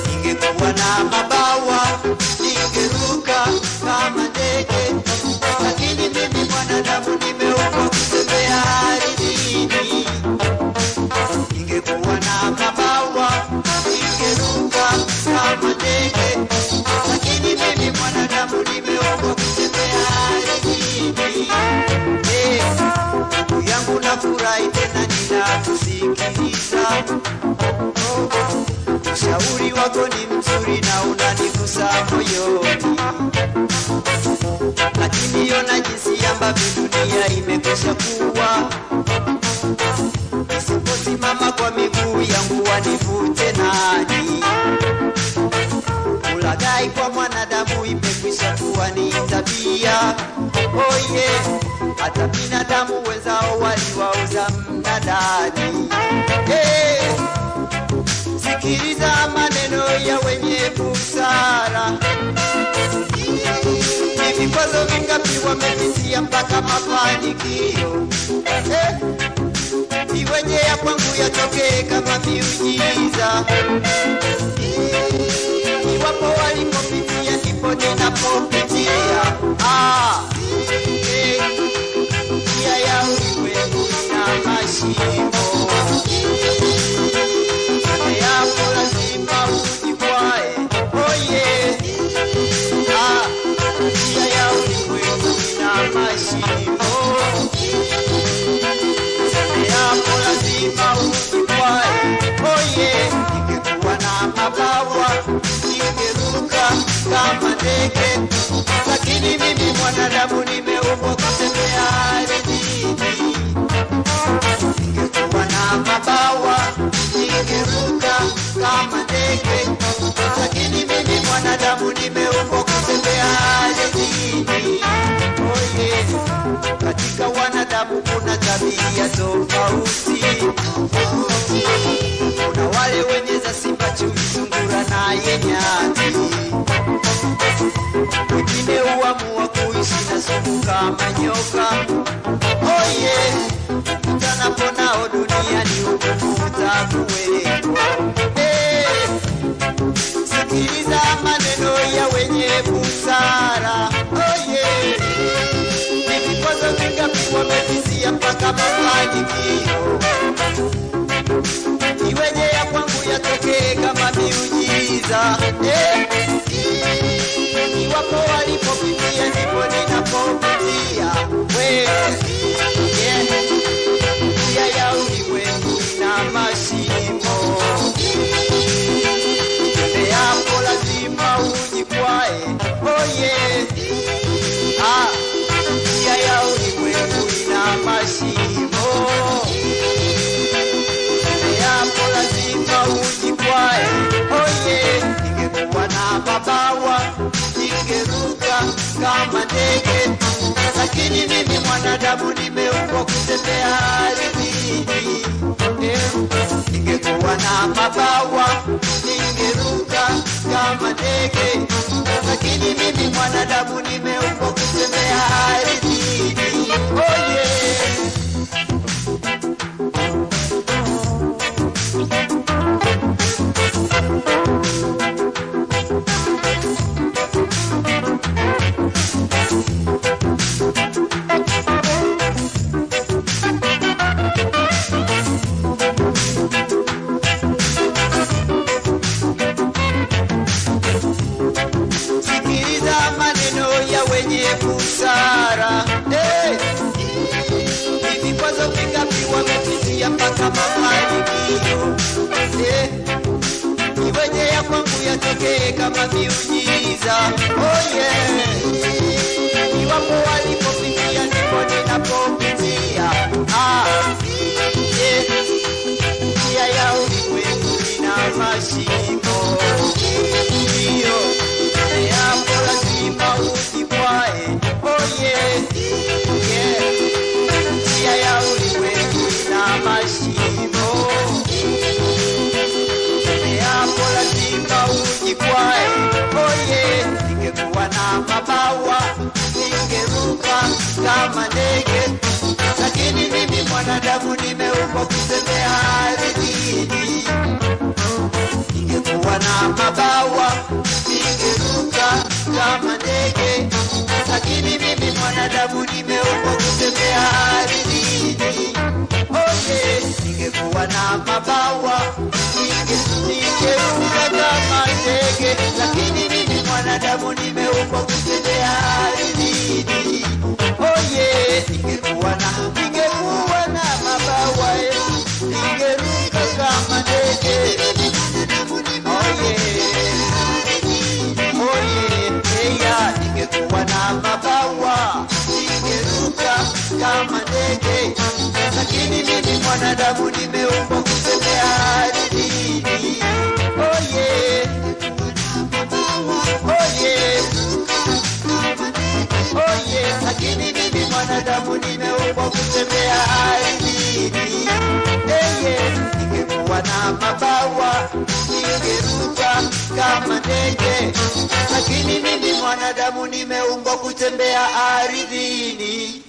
Ningekuwa na mabawa ningeruka kama ndege, lakini mimi mwanadamu nimeumbwa kutembea ardhini. Ningekuwa na mabawa ningeruka kama ndege, lakini mimi mwanadamu nimeumbwa kutembea ardhini. Ndugu yangu nafurahi tena ninakusikiliza. Ushauri wako ni mzuri na unanigusa moyoni, lakini ona jinsi ambavyo dunia imekwisha kuwa. Nisiposimama kwa miguu yangu wanivute nani? Ulaghai kwa mwanadamu imekwisha kuwa ni tabia. Oh yeah, hata binadamu wenzao waliwauza mnadani. Hey, sikiliza maneno ya wenye busara. Ni vikwazo vingapi wamepitia mpaka mafanikio. Iweje ya kwangu yatokee kama miujiza. Iwapo walipopitia ndipo ninapopitia. Njia ya ulimwengu ina mashimo. Yako lazima ujikwae. Oh yeah. Njia ya ulimwengu ina mashimo. Yako lazima ujikwae. Oh yeah. Ningekuwa na mabawa ningeruka kama ndege, lakini mimi mwanadamu nimeumbwa kutembea ardhini. Ningekuwa na mabawa ningeruka kama ndege, lakini mimi mwanadamu nimeumbwa kutembea ardhini. Oh yeah. Katika wanadamu kuna tabia tofauti. Kuna wale wenye za simba, chui, sungura na nyati. Wengine huamua kuishi na sumu kama nyoka. Oh yeah. Utanapo nao duniani hukumu utakuwepo. Sikiliza maneno ya wenye busara. Oh yeah. Ni vikwazo vingapi wamepitia mpaka mafanikio. Iweje ya kwangu yatokee kama miujiza. Iwapo walipopitia ndipo ninapopitia. Njia ya ulimwengu ina mashimo. Yako lazima ujikwae. Oh yeah. Njia ya ulimwengu ina mashimo. Yako lazima ujikwae. Oh yeah. Ningekuwa na mabawa ningeruka kama ndege, lakini mimi mwanadamu nimeumbwa kutembea ardhini. Ningekuwa na mabawa ningeruka kama ndege, lakini mimi mwanadamu nimeumbwa kutembea ardhini. Oh yeah. Busara. Ni vikwazo vingapi wamepitia mpaka mafanikio. Iweje ya kwangu yatokee kama miujiza. Oh yeah. Iwapo walipopitia ndipo ninapopitia. Njia ya ulimwengu ina mashimo. Ndio. Yako lazima ujikwae. Oh yeah. Njia ya ulimwengu ina mashimo. Yako lazima ujikwae. Oh yeah. Ningekuwa na mabawa na mabawa ningeruka kama ndege, lakini mimi mwanadamu nimeumbwa kutembea ardhini. Oh yes, ningekuwa na mabawa ningeruka kama ndege, lakini mimi mwanadamu nimeumbwa kutembea ardhini. Oh yes, ningekuwa na mabawa ningeruka kama ndege. Oh yeah, ningekuwa na mabawa ningeruka kama ndege, lakini mimi mwanadamu nimeumbwa kutembea ardhini. Oh yeah, lakini mimi mwanadamu nimeumbwa kutembea ardhini. Ningekuwa na mabawa ningeruka kama ndege, lakini mimi mwanadamu nimeumbwa kutembea ardhini.